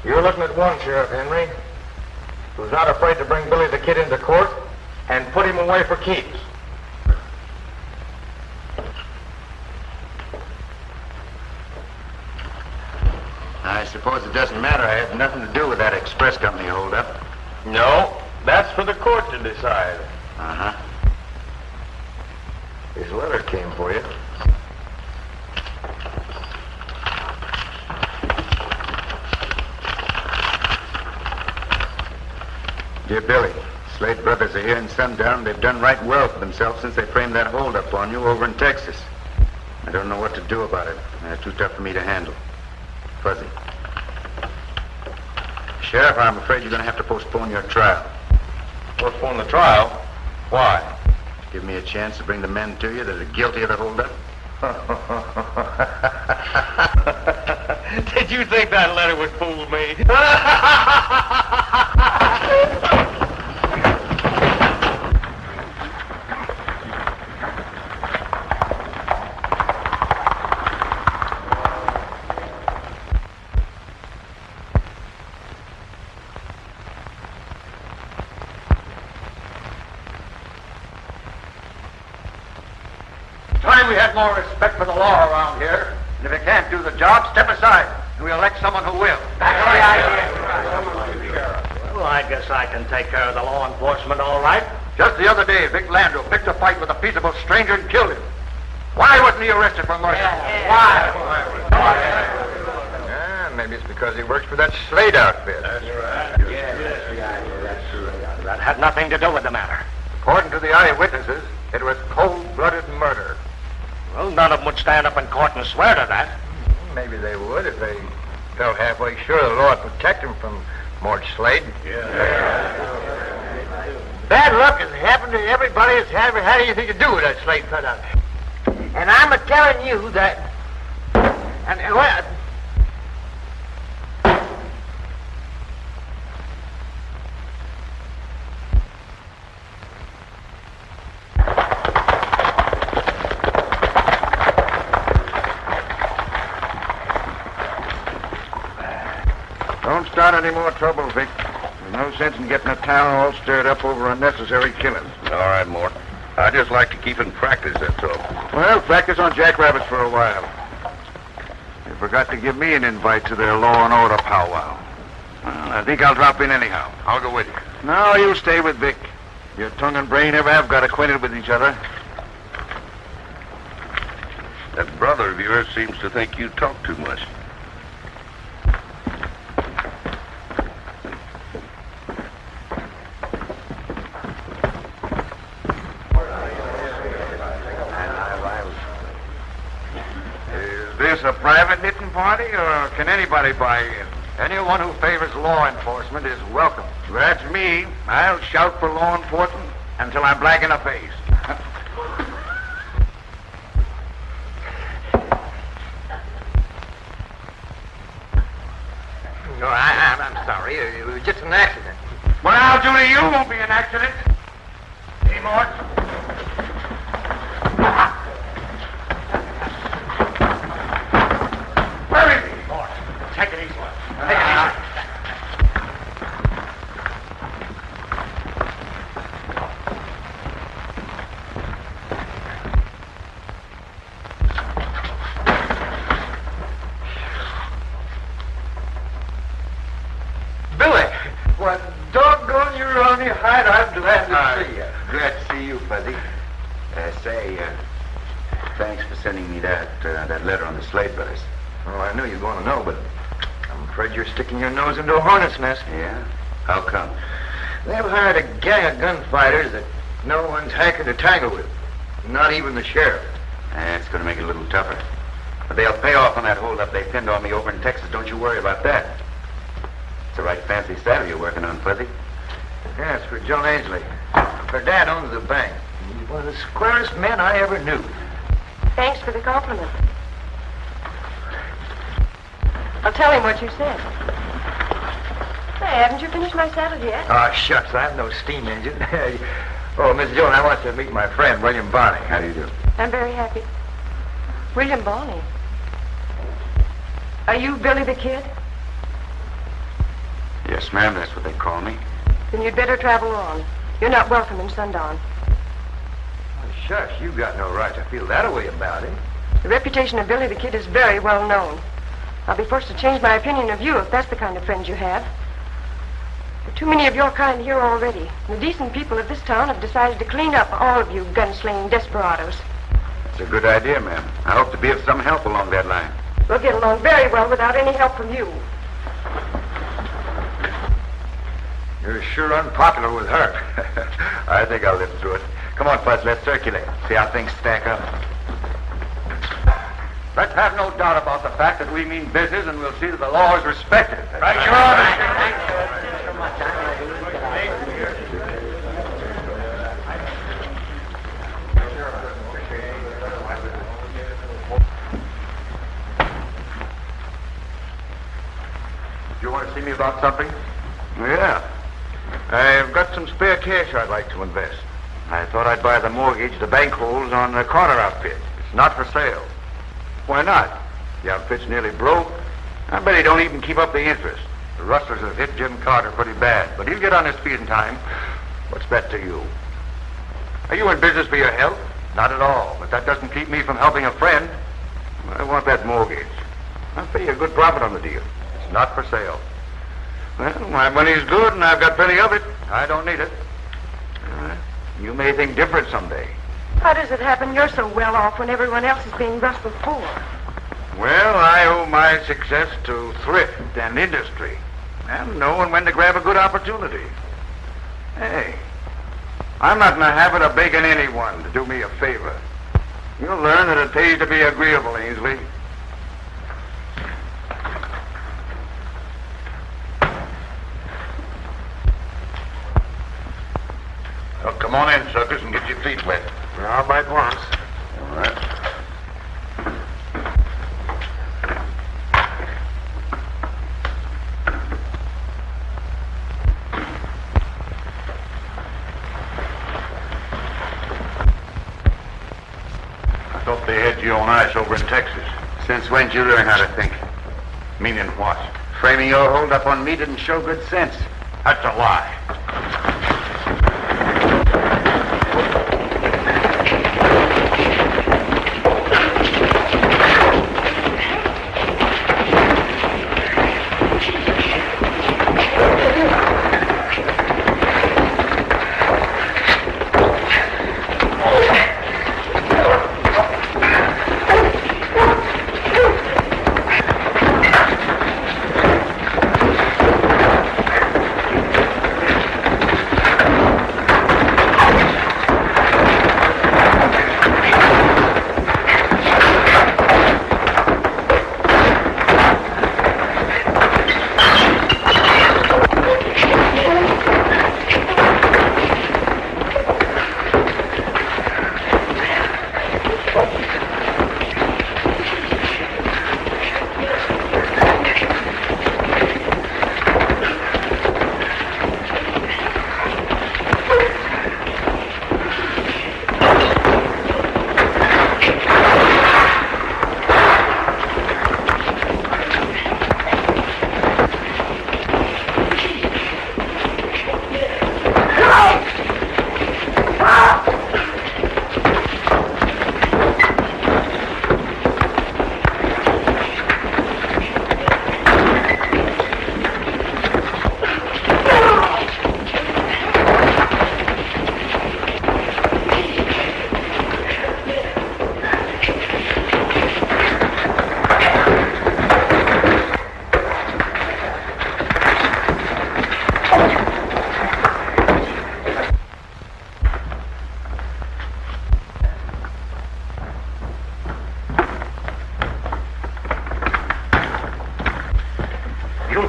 You're looking at one, Sheriff Henry, who's not afraid to bring Billy the Kid into court and put him away for keeps. I suppose it doesn't matter. I had nothing to do with that express company holdup. No, that's for the court to decide. Uh-huh. His letter came for you. Dear Billy, Slade brothers are here in Sundown. They've done right well for themselves since they framed that holdup on you over in Texas. I don't know what to do about it. They're too tough for me to handle. Fuzzy. Sheriff, I'm afraid you're going to have to postpone your trial. Postpone the trial? Why? Give me a chance to bring the men to you that are guilty of the holdup. Did you think that letter would fool me? Time we had more respect for the law around here. And if you can't do the job, step aside, and we'll elect someone who will. That's the idea. Well, I guess I can take care of the law enforcement all right. Just the other day, Vic Landau picked a fight with a peaceable stranger and killed him. Why wasn't he arrested for murder? Why? Yeah, maybe it's because he works for that Slade outfit. That's right. That had nothing to do with the matter. According to the eyewitnesses, it was cold-blooded murder. Well, none of them would stand up in court and swear to that. Maybe they would if they felt halfway sure the law would protect them from Mort Slade. Bad luck has happened to everybody that's ever had anything to do with that Slade cutout. And I'm a-telling you that... well... Don't start any more trouble, Vic. There's no sense in getting the town all stirred up over unnecessary killings. All right, Mort. I just like to keep in practice, that's all. Well, practice on jackrabbits for a while. They forgot to give me an invite to their law and order powwow. Well, I think I'll drop in anyhow. I'll go with you. No, you stay with Vic. Your tongue and brain never have got acquainted with each other. That brother of yours seems to think you talk too much. Is this a private knitting party, or can anybody buy in? Anyone who favors law enforcement is welcome. That's me. I'll shout for law enforcement until I'm black in the face. No, I'm sorry. It was just an accident. What I'll do to you won't be an accident. Hey, Mort. Where is he? Mort, take it easy. Take it easy. Billy! What doggone you're on your hide. I'm glad to see you. Glad to see you, Fuzzy. Thanks for sending me that letter on the Slade brothers. Well, I knew you were going to know, but I'm afraid you're sticking your nose into a hornet's nest. Yeah? How come? They've hired a gang of gunfighters that no one's hankered to tangle with. Not even the sheriff. It's going to make it a little tougher. But they'll pay off on that holdup they pinned on me over in Texas. Don't you worry about that. It's a right fancy saddle you're working on, Fuzzy. Yeah, it's for Joan Ainsley. Her dad owns the bank. He's one of the squarest men I ever knew. Thanks for the compliment. I'll tell him what you said. Hey, haven't you finished my saddle yet? Oh, shucks, I have no steam engine. Oh, Miss Joan, I want you to meet my friend, William Barney. How do you do? I'm very happy. William Barney. Are you Billy the Kid? Yes, ma'am, that's what they call me. Then you'd better travel on. You're not welcome in Sundown. Oh, shucks, you got no right to feel that way about him. The reputation of Billy the Kid is very well known. I'll be forced to change my opinion of you if that's the kind of friends you have. There are too many of your kind here already. The decent people of this town have decided to clean up all of you gunslinging desperados. It's a good idea, ma'am. I hope to be of some help along that line. We'll get along very well without any help from you. You're sure unpopular with her. I think I'll live through it. Come on, Fuzz, let's circulate. See how things stack up. Let's have no doubt about the fact that we mean business, and we'll see that the law is respected. Right, Your Honor. You want to see me about something? Yeah. I've got some spare cash I'd like to invest. I thought I'd buy the mortgage the bank holds on the Carter outfit. It's not for sale. Why not? The outfit's nearly broke. I bet he don't even keep up the interest. The rustlers have hit Jim Carter pretty bad, but he'll get on his feet in time. What's that to you? Are you in business for your health? Not at all, but that doesn't keep me from helping a friend. I want that mortgage. I'll pay you a good profit on the deal. It's not for sale. Well, my money's good, and I've got plenty of it. I don't need it. You may think different someday. How does it happen you're so well off when everyone else is being rustled poor? Well, I owe my success to thrift and industry, and knowing when to grab a good opportunity. Hey, I'm not in the habit of begging anyone to do me a favor. You'll learn that it pays to be agreeable, Ainsley. Well, come on in, suckers, and get your feet wet. I'll bite once. All right. I thought they had you on ice over in Texas. Since when did you learn how to think? Meaning what? Framing your hold up on me didn't show good sense. That's a lie.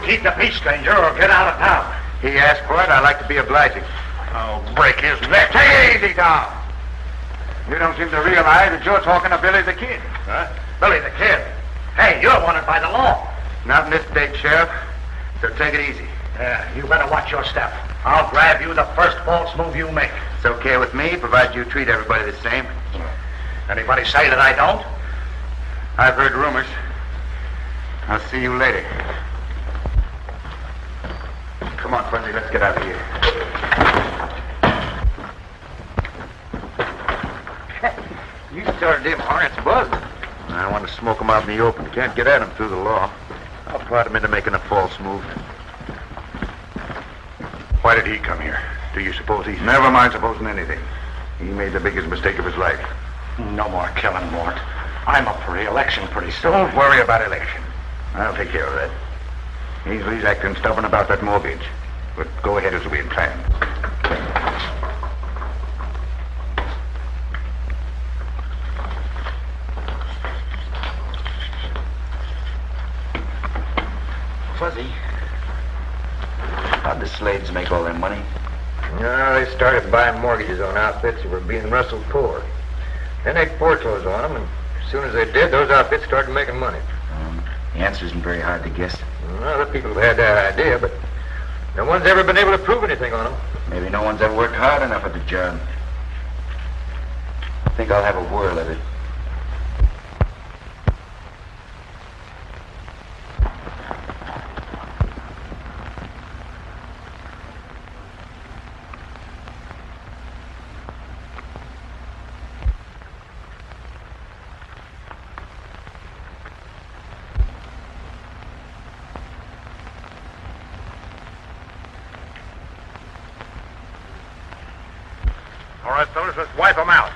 Keep the peace, stranger, or get out of town. He asked for it. I like to be obliging. I'll break his neck. Take it easy, Tom. You don't seem to realize that you're talking to Billy the Kid. Huh? Billy the Kid? Hey, you're wanted by the law. Not in this state, Sheriff. So take it easy. Yeah, you better watch your step. I'll grab you the first false move you make. It's okay with me, provided you treat everybody the same. Anybody say that I don't? I've heard rumors. I'll see you later. Ainsley, let's get out of here. You started them hornets buzzing. I want to smoke them out in the open. You can't get at them through the law. I'll prod him into making a false move. Why did he come here? Do you suppose he's... Never mind supposing anything. He made the biggest mistake of his life. No more killing, Mort. I'm up for re-election pretty soon. Don't worry about election. I'll take care of that. Ainsley's acting stubborn about that mortgage. But go ahead as we had planned. Fuzzy. How'd the Slades make all their money? No, they started buying mortgages on outfits that were being wrestled poor. Then they foreclosed on them, and as soon as they did, those outfits started making money. The answer isn't very hard to guess. Well, other people have had that idea, but no one's ever been able to prove anything on them. Maybe no one's ever worked hard enough at the job. I think I'll have a whirl of it. All right, fellas, let's wipe them out.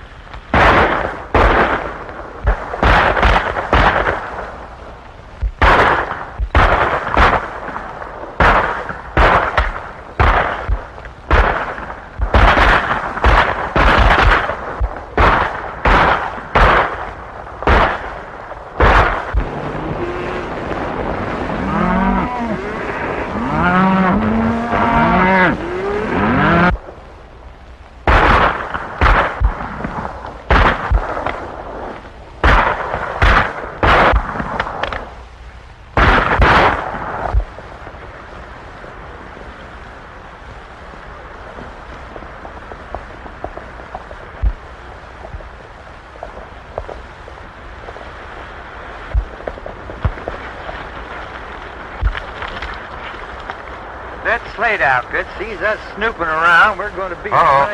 That Slade outfit sees us snooping around. We're going to be... Uh-oh.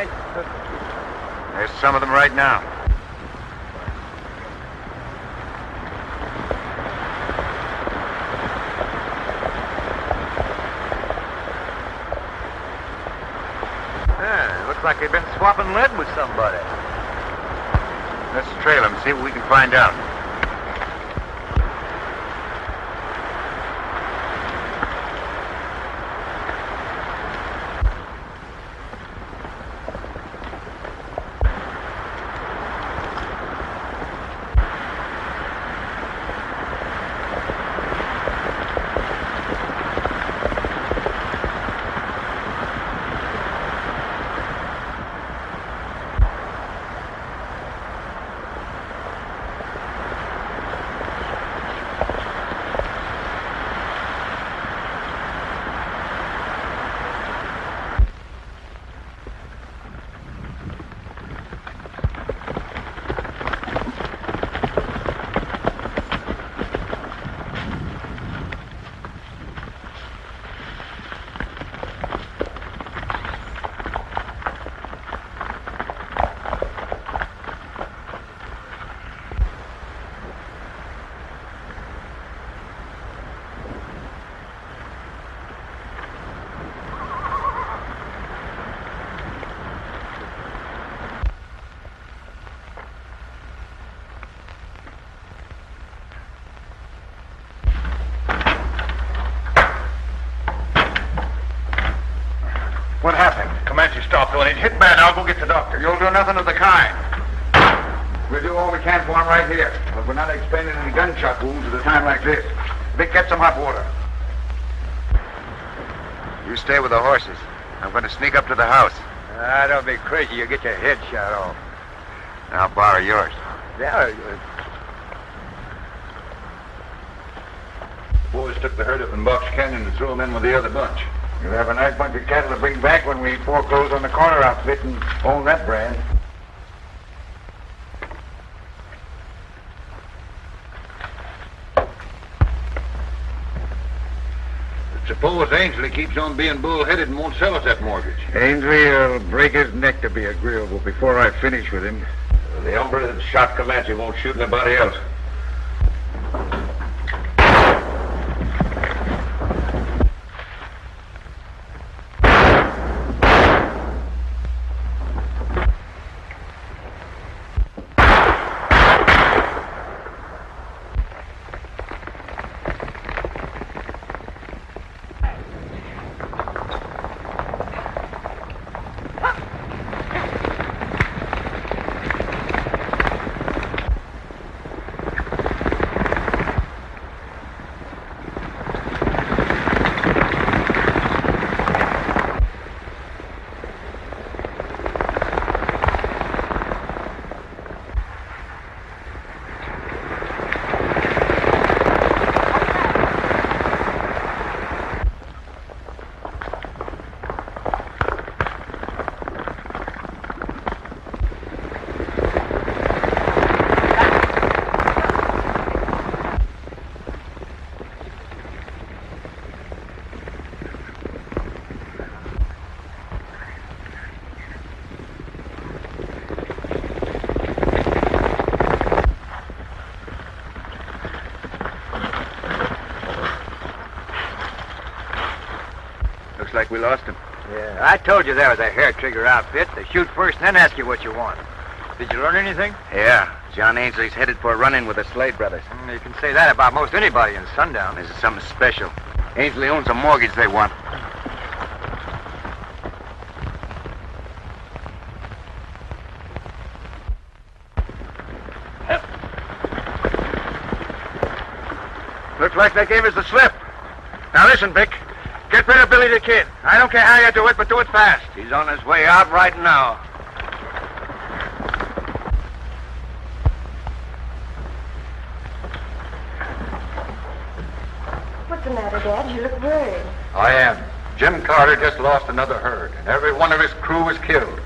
There's some of them right now. Yeah, looks like they've been swapping lead with somebody. Let's trail them, see what we can find out. What happened? Comanche stopped when it hit bad. I'll go get the doctor. You'll do nothing of the kind. We'll do all we can for him right here. But we're not expending any gunshot wounds at a time like this. Vic, get some hot water. You stay with the horses. I'm going to sneak up to the house. Don't be crazy. You'll get your head shot off. I'll borrow yours. Yeah, Boys took the herd up in Box Canyon and threw them in with the other bunch. You'll have a nice bunch of cattle to bring back when we foreclose on the corner outfit and own that brand. The Suppose Ainsley keeps on being bullheaded and won't sell us that mortgage. Ainsley will break his neck to be agreeable before I finish with him. The hombre that shot Comanche won't shoot anybody else. Looks like we lost him. Yeah, I told you there was a hair-trigger outfit. They shoot first and then ask you what you want. Did you learn anything? Yeah, John Ainsley's headed for a run-in with the Slade brothers. You can say that about most anybody in Sundown. This is something special. Ainsley owns a mortgage they want. Looks like they gave us the slip. Now listen, Vic. Get rid of Billy the Kid. I don't care how you do it, but do it fast. He's on his way out right now. What's the matter, Dad? You look worried. I am. Jim Carter just lost another herd, and every one of his crew was killed.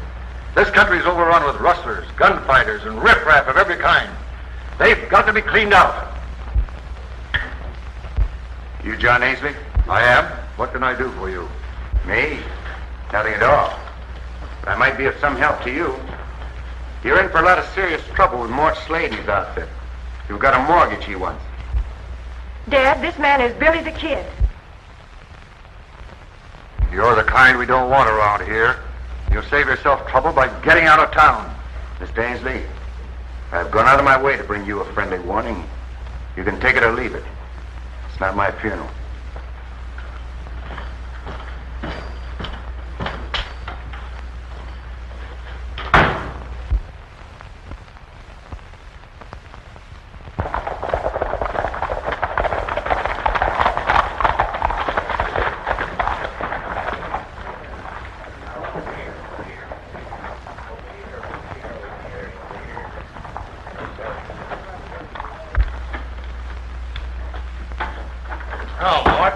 This country's overrun with rustlers, gunfighters, and riffraff of every kind. They've got to be cleaned out. You John Ainsley? I am. What can I do for you? Me? Nothing at all. But I might be of some help to you. You're in for a lot of serious trouble with Mort Slade and his outfit. You've got a mortgage he wants. Dad, this man is Billy the Kid. You're the kind we don't want around here. You'll save yourself trouble by getting out of town. Mr. Ainsley, I've gone out of my way to bring you a friendly warning. You can take it or leave it. It's not my funeral. Oh, Mort.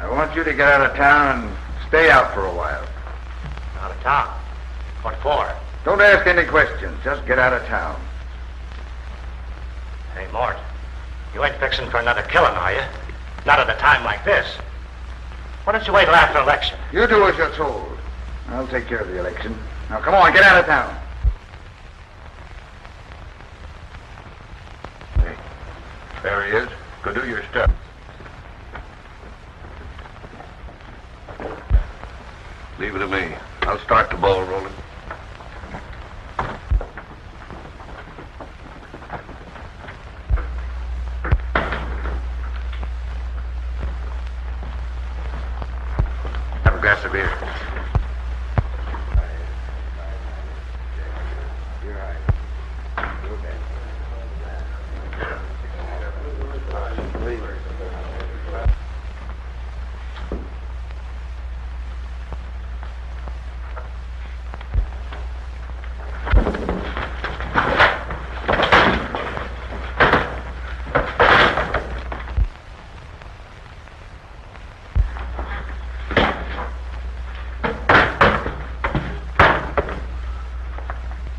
I want you to get out of town and stay out for a while. Out of town? What for? Don't ask any questions. Just get out of town. Hey, Mort, you ain't fixing for another killing, are you? Not at a time like this. Why don't you wait till after election? You do as you're told. I'll take care of the election. Now, come on, get out of town. Hey, there he is. Go do your stuff. Leave it to me. I'll start the ball rolling. Have a glass of beer.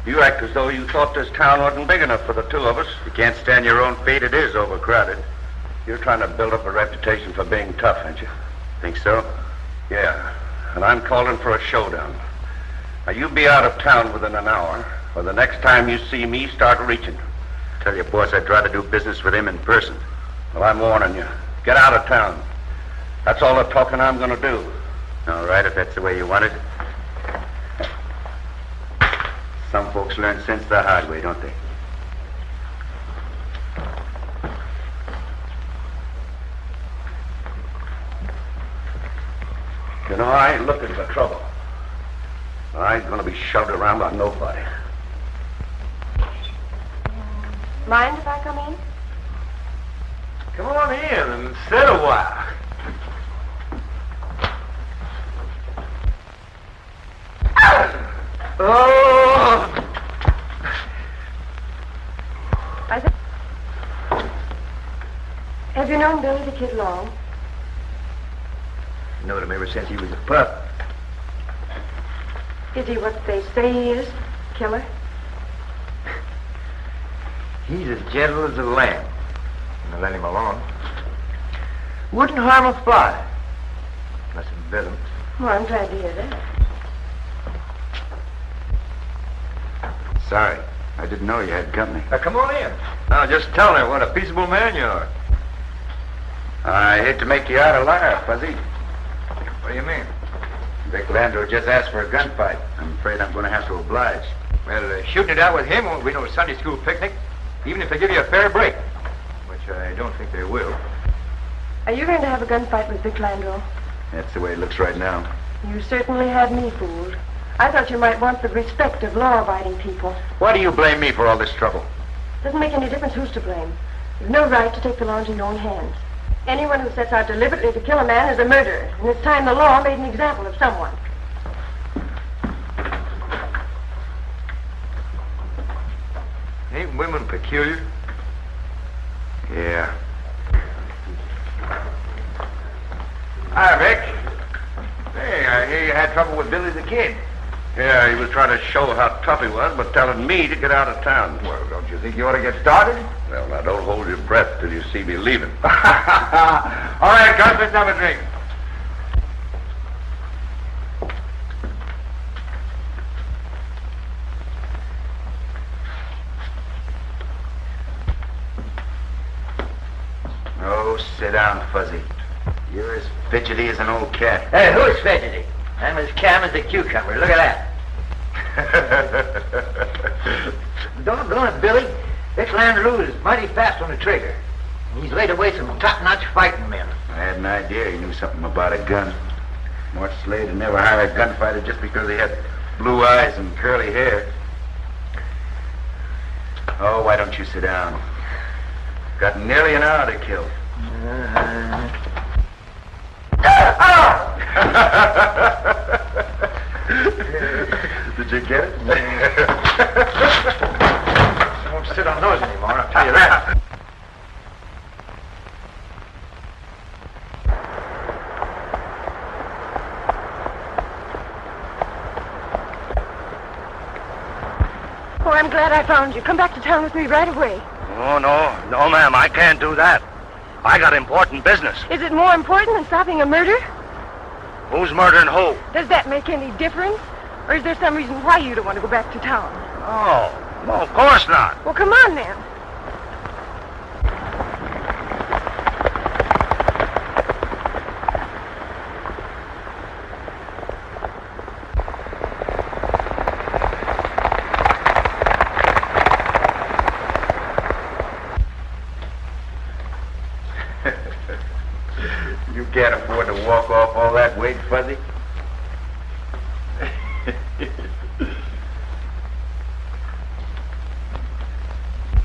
You act as though you thought this town wasn't big enough for the two of us. You can't stand your own fate. It is overcrowded. You're trying to build up a reputation for being tough, ain't you? Think so? Yeah. And I'm calling for a showdown. Now, you be out of town within an hour, or the next time you see me, start reaching. Tell your boss I'd rather do business with him in person. Well, I'm warning you. Get out of town. That's all the talking I'm going to do. All right, if that's the way you want it. Some folks learn sense the hard way, don't they? You know, I ain't looking for trouble. I ain't going to be shoved around by nobody. Mind if I come in? Come on in and sit a while. Oh! Have you known Billy the Kid long? Known him ever since he was a pup. Is he what they say he is? Killer? He's as gentle as a lamb. And I let him alone. Wouldn't harm a fly. Unless it bit him. Well, I'm glad to hear that. Sorry. I didn't know you had company. Now, come on in. Now, just tell her what a peaceable man you are. I hate to make you out a liar, Fuzzy. What do you mean? Vic Landau just asked for a gunfight. I'm afraid I'm going to have to oblige. Well, shooting it out with him won't be no Sunday school picnic, even if they give you a fair break. Which I don't think they will. Are you going to have a gunfight with Vic Landau? That's the way it looks right now. You certainly had me fooled. I thought you might want the respect of law-abiding people. Why do you blame me for all this trouble? Doesn't make any difference who's to blame. You've no right to take the law into your own hands. Anyone who sets out deliberately to kill a man is a murderer, and it's time the law made an example of someone. Ain't women peculiar? Yeah. Hi, Vic. Hey, I hear you had trouble with Billy the Kid. Yeah, he was trying to show how tough he was, but telling me to get out of town. Well, don't you think you ought to get started? Well, now, don't hold your breath till you see me leaving. All right, Gus, let's have a drink. Oh, sit down, Fuzzy. You're as fidgety as an old cat. Hey, who's fidgety? I'm as calm as a cucumber. Look at that. Doggone it, Billy. Vic Landau is mighty fast on the trigger. He's laid away some top-notch fighting men. I had an idea he knew something about a gun. Mort Slade would never hire a gunfighter just because he had blue eyes and curly hair. Oh, why don't you sit down? Got nearly an hour to kill. Did you get it? I won't sit on those anymore, I'll tell you that. Oh, I'm glad I found you. Come back to town with me right away. Oh, no, ma'am, I can't do that. I got important business. Is it more important than stopping a murder? Who's murdering who? Does that make any difference? Or is there some reason why you don't want to go back to town? Oh, no, of course not. Well, come on then. You can't afford to walk off all that weight, Fuzzy.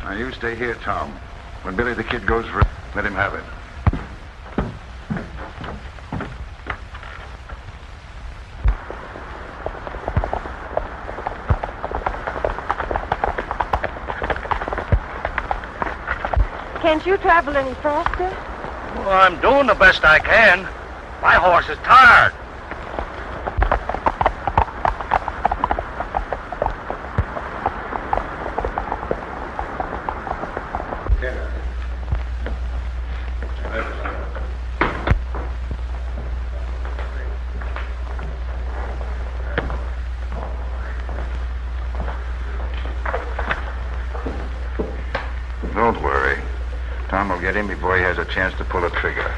Now, you stay here, Tom. When Billy the Kid goes for it, let him have it. Can't you travel any faster? Well, I'm doing the best I can. My horse is tired. get him before he has a chance to pull a trigger.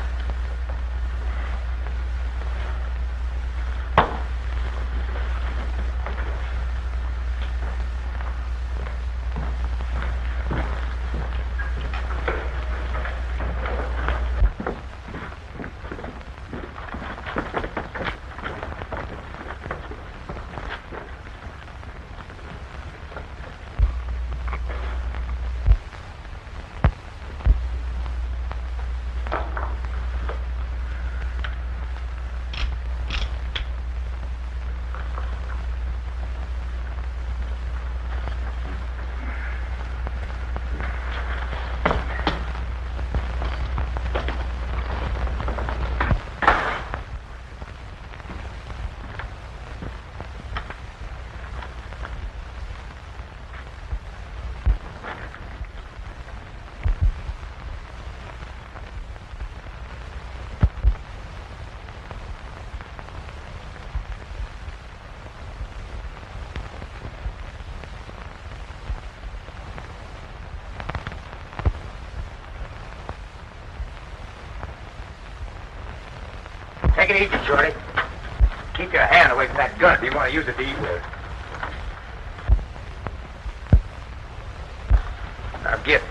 Take it easy, Shorty. Keep your hand away from that gun if you want to use it to eat with. Now get.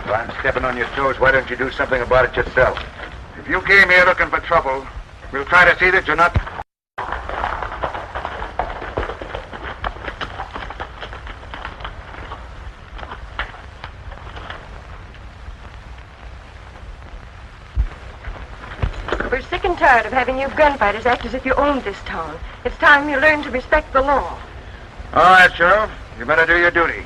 I'm stepping on your toes. Why don't you do something about it yourself? If you came here looking for trouble, we'll try to see that you're not... We're sick and tired of having you gunfighters act as if you owned this town. It's time you learned to respect the law. All right, Sheriff. You better do your duty.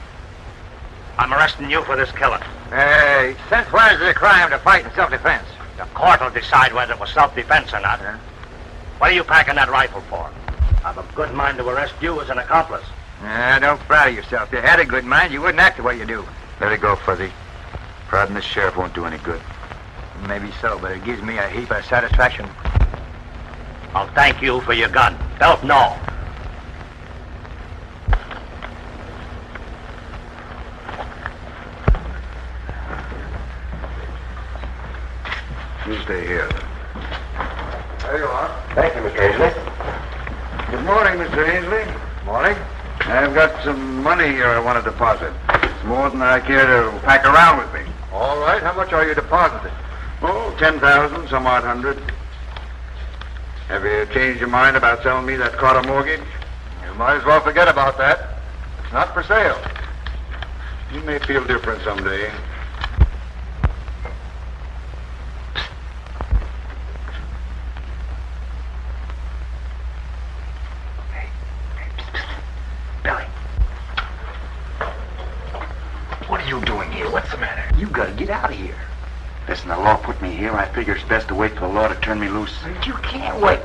I'm arresting you for this killing. Hey, since when is it a crime to fight in self-defense? The court will decide whether it was self-defense or not. What are you packing that rifle for? I've a good mind to arrest you as an accomplice. Don't flatter yourself. If you had a good mind, you wouldn't act the way you do. Let it go, Fuzzy. Prodding the sheriff won't do any good. Maybe so, but it gives me a heap of satisfaction. I'll thank you for your gun. Don't know. You stay here. There you are. Thank you, Mr. Ainsley. Good morning, Mr. Ainsley. Morning. I've got some money here I want to deposit. It's more than I care to pack around with me. All right. How much are you depositing? Oh, 10,000, some odd hundred. Have you changed your mind about selling me that Carter mortgage? You might as well forget about that. It's not for sale. You may feel different someday. Billy. What are you doing here? What's the matter? You gotta get out of here. Listen, the law put me here. I figure it's best to wait for the law to turn me loose. But you can't wait.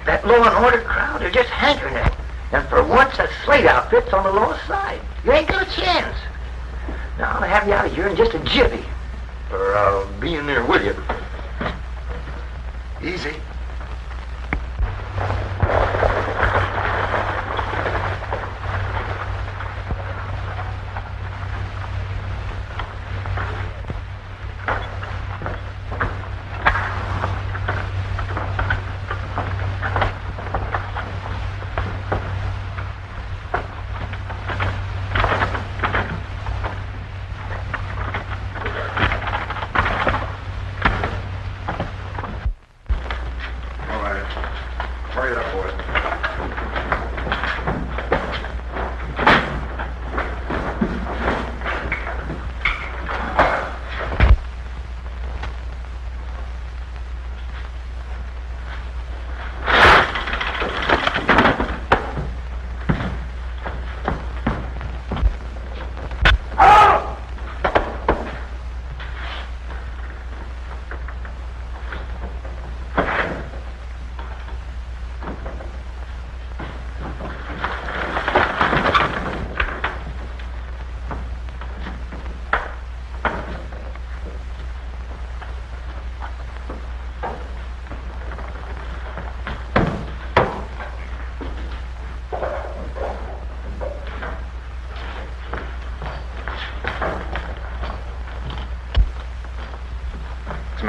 That law and order crowd are just hankering at it. And for once, that Slade outfit's on the law's side. You ain't got a chance. Now, I'll have you out of here in just a jiffy. Or I'll be in there with you. Easy.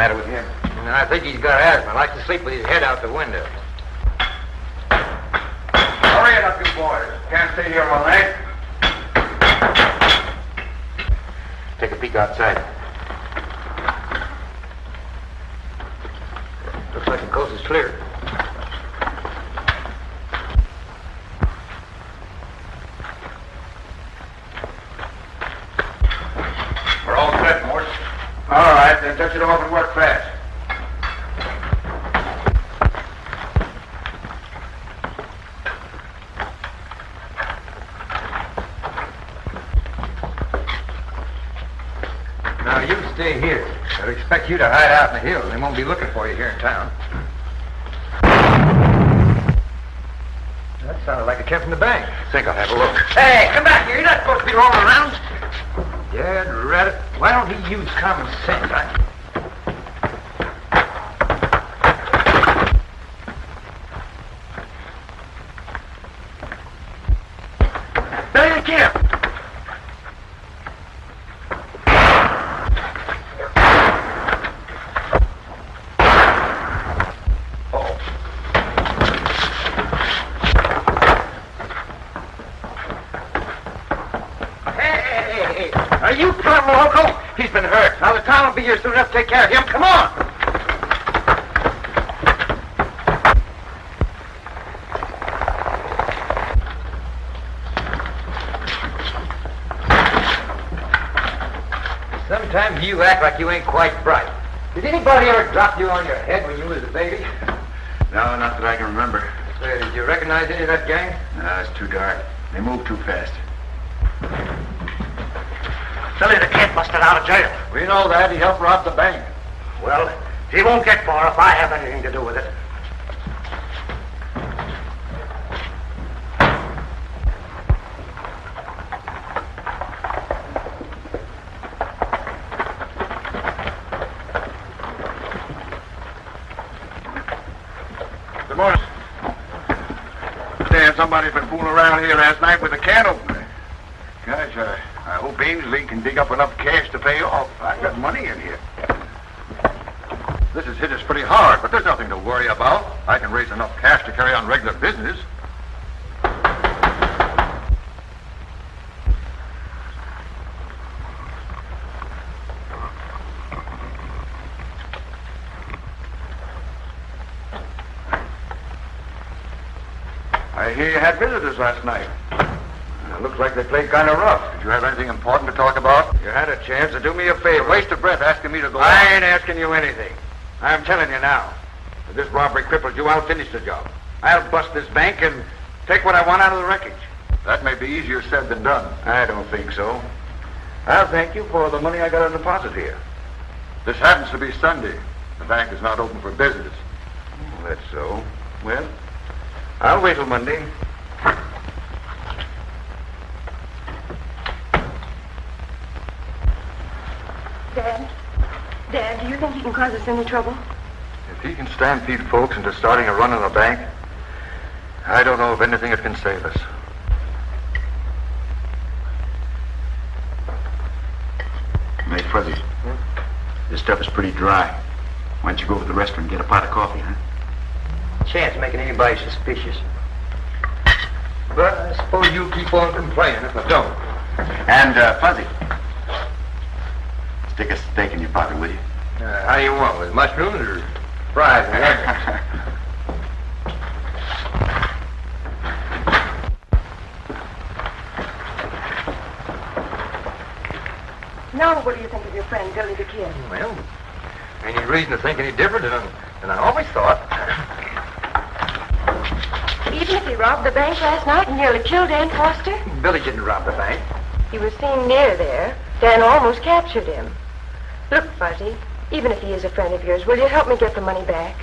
matter with him? I think he's got asthma. Likes to sleep with his head out the window. Hurry it up, you boys. Can't stay here all night. Take a peek outside. Looks like the coast is clear. We're all set, Mort. All right, then touch it off and work fast. Now, you stay here. They'll expect you to hide out in the hills. They won't be looking for you here in town. That sounded like it came from the bank. I think I'll have a look. Hey, come back here. You're not supposed to be rolling around. Dad, rat it. Why don't he use common sense? Billy the Kid. Are you plumb loco? He's been hurt. Now the town will be here soon enough to take care of him. Come on. Sometimes you act like you ain't quite bright. Did anybody ever drop you on your head when you was a baby? No, not that I can remember. Say, did you recognize any of that gang? No, it's too dark. They move too fast. Billy the Kid busted out of jail. We know that. He helped rob the bank. Well, he won't get far if I have anything to do with it. Good morning. Understand somebody's been fooling around here last night with a can opener. Gosh, I hope Ainsley can dig up enough cash to pay off. I got money in here. This has hit us pretty hard, but there's nothing to worry about. I can raise enough cash to carry on regular business. I hear you had visitors last night. Looks like they played kind of rough. Did you have anything important to talk about? You had a chance to do me a favor. Waste of breath asking me to go I on. ain't asking you anything. I'm telling you now. If this robbery cripples you, I'll finish the job. I'll bust this bank and take what I want out of the wreckage. That may be easier said than done. I don't think so. I'll thank you for the money I got on deposit here. This happens to be Sunday. The bank is not open for business. That's so. Well, I'll wait till Monday. Dad, do you think he can cause us any trouble? If he can stampede folks into starting a run on the bank, I don't know of anything that can save us. Hey, Fuzzy. This stuff is pretty dry. Why don't you go to the restaurant and get a pot of coffee, huh? Chance of making anybody suspicious. But I suppose you'll keep on complaining if I don't. And, Fuzzy, stick a steak in your pocket, will you? How do you want, with mushrooms or fries and onions? Now, what do you think of your friend, Billy the Kid? Well, ain't any reason to think any different than I always thought. Even if he robbed the bank last night and nearly killed Ann Foster? Billy didn't rob the bank. He was seen near there. Dan almost captured him. Look, Fuzzy, even if he is a friend of yours, will you help me get the money back?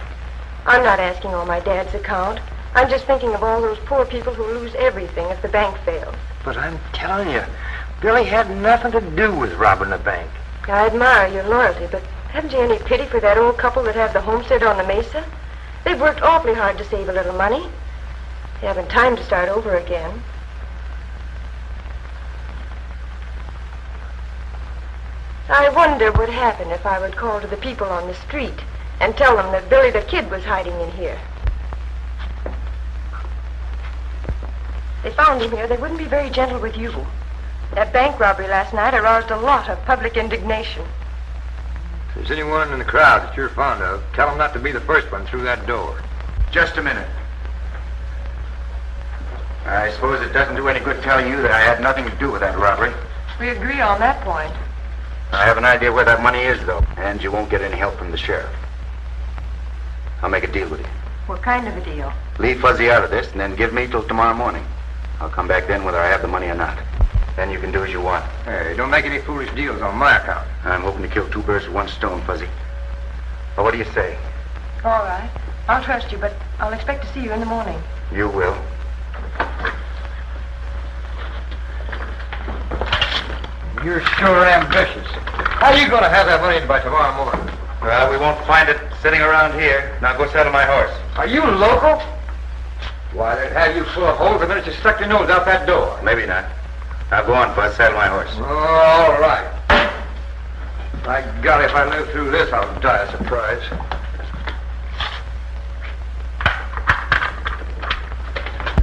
I'm not asking on my dad's account. I'm just thinking of all those poor people who lose everything if the bank fails. But I'm telling you, Billy had nothing to do with robbing the bank. I admire your loyalty, but haven't you any pity for that old couple that have the homestead on the mesa? They've worked awfully hard to save a little money. They haven't time to start over again. I wonder wonder would happen if I would call to the people on the street and tell them that Billy the Kid was hiding in here. If they found him here, they wouldn't be very gentle with you. That bank robbery last night aroused a lot of public indignation. If there's anyone in the crowd that you're fond of, tell them not to be the first one through that door. Just a minute. I suppose it doesn't do any good telling you that I had nothing to do with that robbery. We agree on that point. I have an idea where that money is, though, and you won't get any help from the sheriff. I'll make a deal with you. What kind of a deal? Leave Fuzzy out of this, and then give me till tomorrow morning. I'll come back then whether I have the money or not. Then you can do as you want. Hey, don't make any foolish deals on my account. I'm hoping to kill two birds with one stone, Fuzzy. Well, what do you say? All right. I'll trust you, but I'll expect to see you in the morning. You will. You're sure ambitious. How are you going to have that money in by tomorrow morning? Well, we won't find it sitting around here. Now go saddle my horse. Are you local? Why, they'd have you full of holes the minute you stuck your nose out that door. Maybe not. Now go on, Fuzz. Saddle my horse. All right. By golly, if I live through this, I'll die of surprise.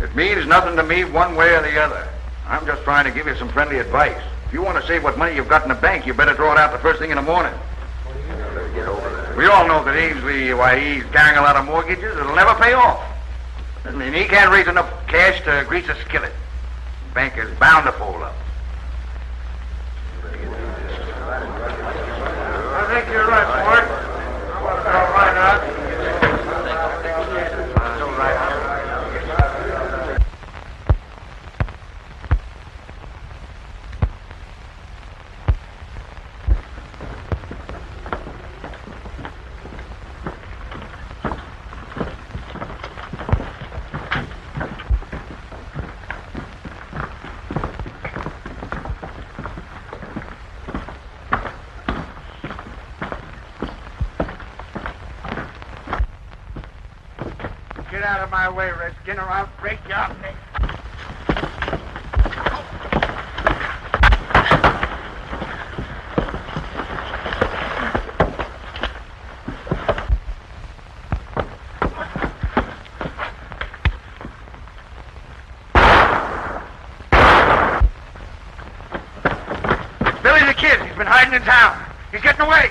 It means nothing to me one way or the other. I'm just trying to give you some friendly advice. If you want to save what money you've got in the bank, you better draw it out the first thing in the morning. We all know that Ainsley, he's carrying a lot of mortgages. It'll never pay off. I mean, he can't raise enough cash to grease a skillet. The bank is bound to fold up. I think you're right, Mort. Why not? Get out of my way, Redskin, or I'll break your neck. Billy the Kid, he's been hiding in town. He's getting away.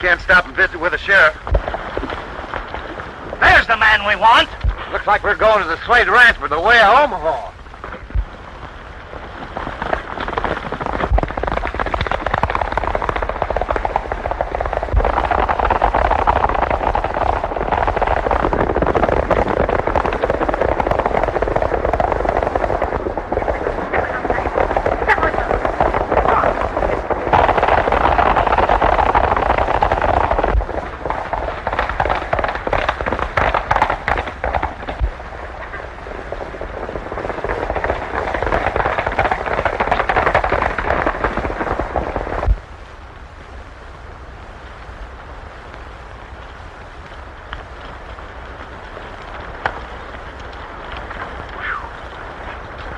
Can't stop and visit with the sheriff. There's the man we want. Looks like we're going to the Slade Ranch by the way of Omaha.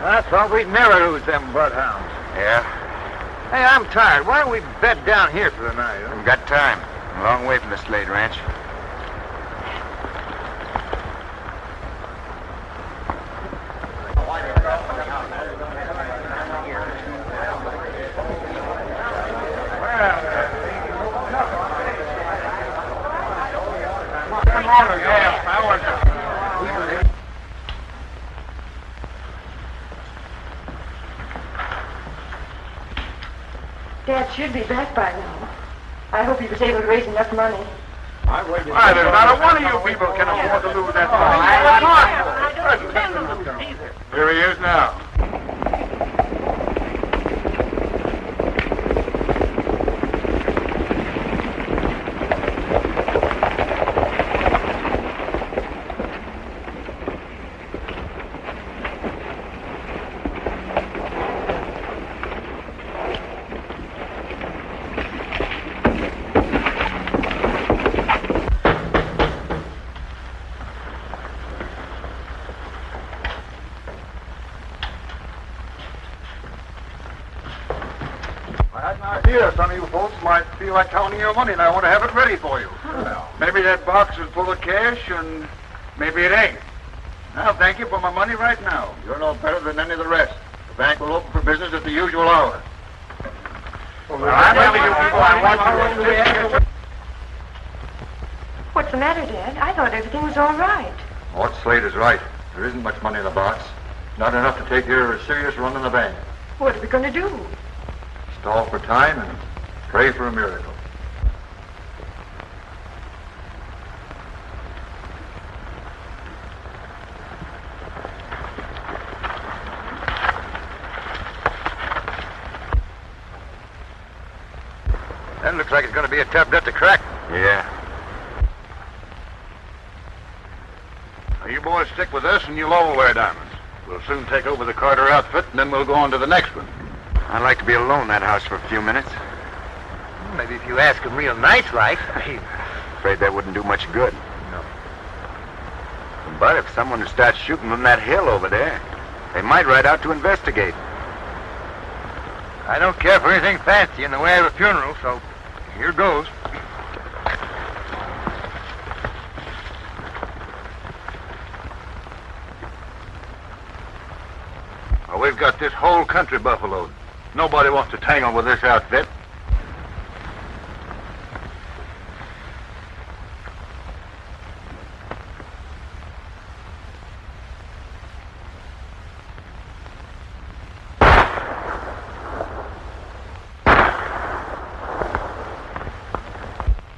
I thought we'd never lose them bloodhounds. Yeah? Hey, I'm tired. Why don't we bed down here for the night? Huh? We've got time. A long way from the Slade Ranch. should be back by now. I hope he was able to raise enough money. Why, there's not a one of you people can afford to lose that money. I don't intend to lose it either. Here he is now. Some of you folks might feel like counting your money, and I want to have it ready for you. Well, maybe that box is full of cash, and maybe it ain't. I'll thank you for my money right now. You're no better than any of the rest. The bank will open for business at the usual hour. I'm telling you people, I want you to... What's the matter, Dad? I thought everything was all right. Mort Slade is right. There isn't much money in the box. Not enough to take care of a serious run in the bank. What are we going to do? Stall for time and pray for a miracle. That looks like it's going to be a tough nut to crack. Yeah. Now, you boys stick with us and you'll all wear diamonds. We'll soon take over the Carter outfit, and then we'll go on to the next one. I'd like to be alone in that house for a few minutes. Maybe if you ask him real nice like. Afraid that wouldn't do much good. No. But if someone starts shooting from that hill over there, they might ride out to investigate. I don't care for anything fancy in the way of a funeral, so here goes. Well, we've got this whole country buffaloed. Nobody wants to tangle with this outfit.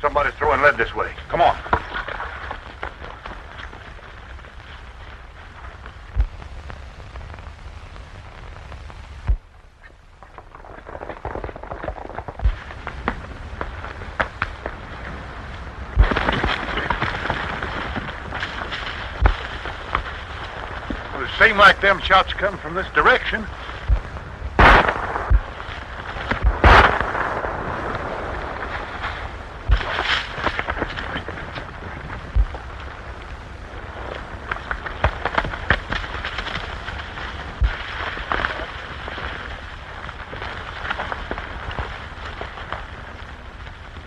Somebody's throwing lead this way. Come on. Seem like them shots come from this direction.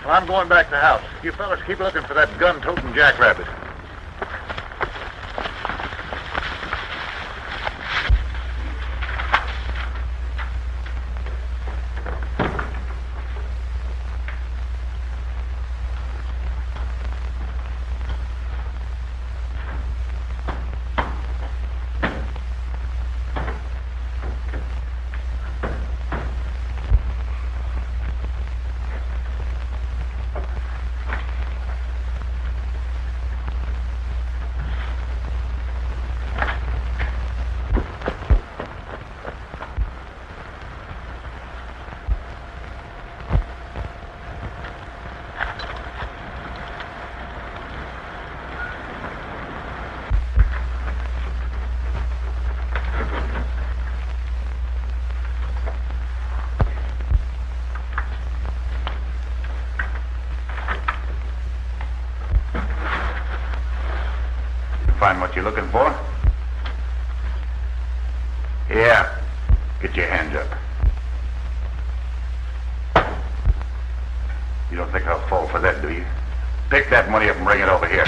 Well, I'm going back to the house. You fellas keep looking for that gun-toting jackrabbit. Find what you're looking for? Yeah. Get your hands up. You don't think I'll fall for that, do you? Pick that money up and bring it over here.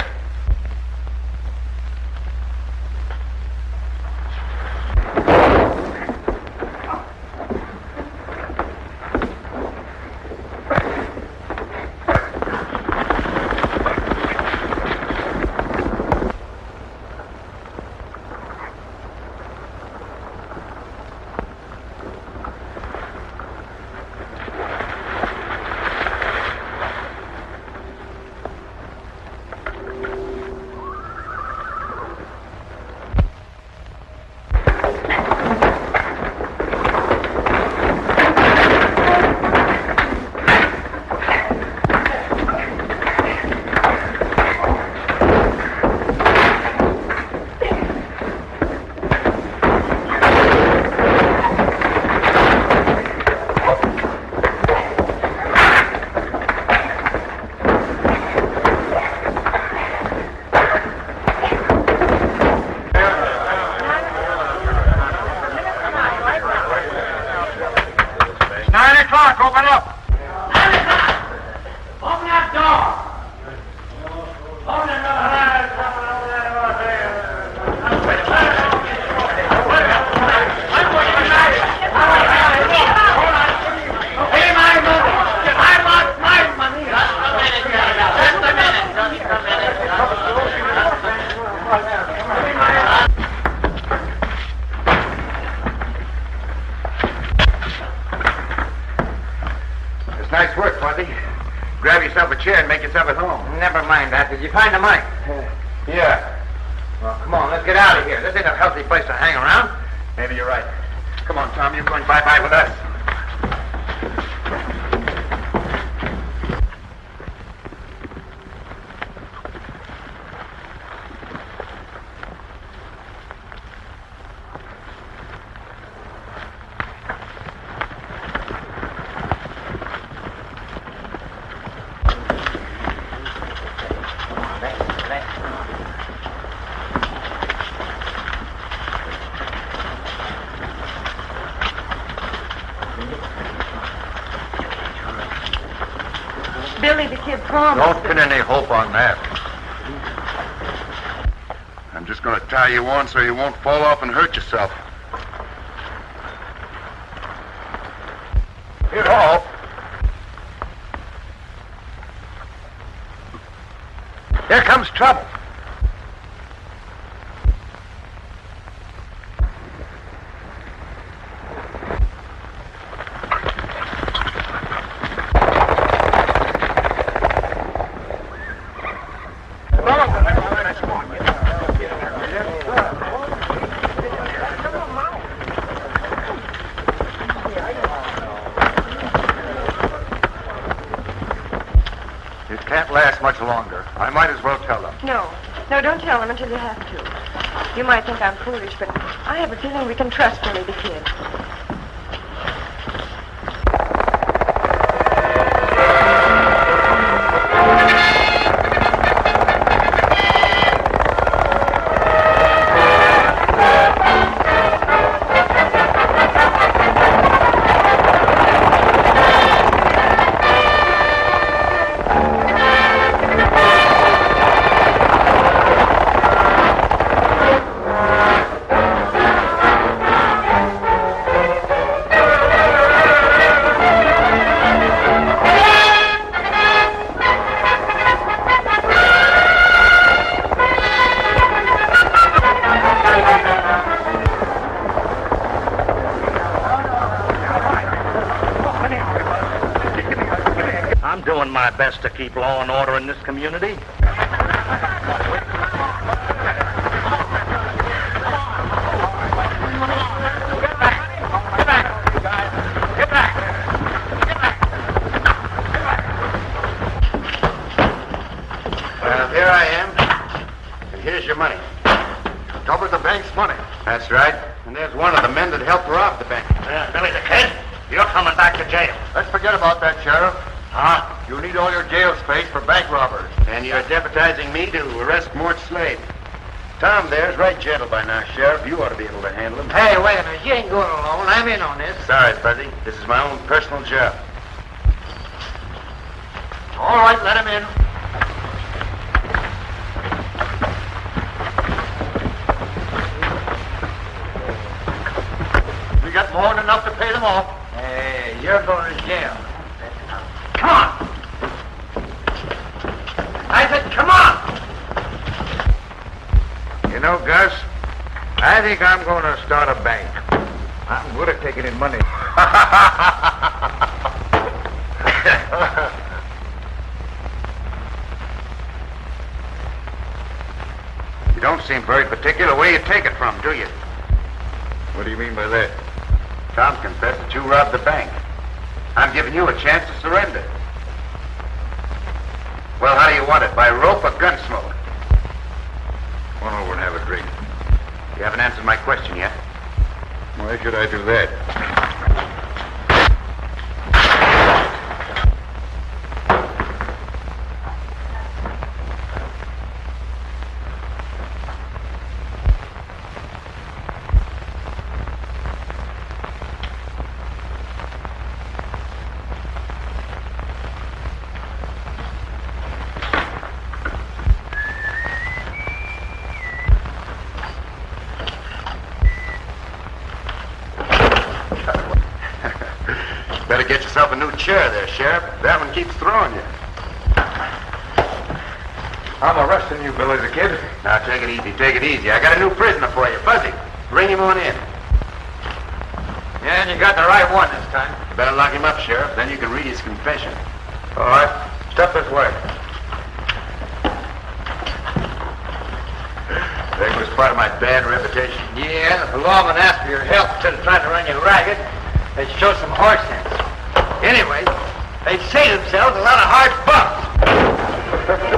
Nice work, Fuzzy. Grab yourself a chair and make yourself at home. Never mind that. Did you find the money? Yeah. Well, come on, let's get out of here. This ain't a healthy place to hang around. Maybe you're right. Come on, Tom. You're going bye-bye with us. Billy the Kid promised. Don't pin any hope on that. I'm just going to tie you on so you won't fall off and hurt yourself. It all. Here comes trouble. Can't last much longer. I might as well tell them. No, don't tell them until you have to. You might think I'm foolish, but I have a feeling we can trust Billy the Kid. I'm doing my best to keep law and order in this community. Well, here I am. And here's your money. Double the bank's money. That's right. And there's one of the men that helped rob the bank. Billy the Kid, you're coming back to jail. Let's forget about that, Sheriff. Huh? You need all your jail space for bank robbers. And you're deputizing me to arrest Mort Slade. Tom there's right gentle by now, Sheriff. You ought to be able to handle him. Hey, wait a minute. You ain't going alone. I'm in on this. Sorry, Fuzzy. This is my own personal job. All right, let him in. We got more than enough to pay them off. Hey, you're going to jail. Come on! I said, come on! You know, Gus, I think I'm going to start a bank. I'm good at taking in money. You don't seem very particular where you take it from, do you? What do you mean by that? Tom confessed that you robbed the bank. I'm giving you a chance to surrender. Well, how do you want it? By rope or gun smoke? Come on over and have a drink. You haven't answered my question yet. Why should I do that? Better get yourself a new chair there, Sheriff. That one keeps throwing you. I'm arresting you, Billy the Kid. Now, take it easy, take it easy. I got a new prisoner for you, Fuzzy. Bring him on in. Yeah, and you got the right one this time. You better lock him up, Sheriff. Then you can read his confession. All right. Step this way. That was part of my bad reputation. Yeah, if the lawman asked for your help instead of trying to run you ragged, they'd show some horse sense. Anyway, they'd say to themselves a lot of hard bumps.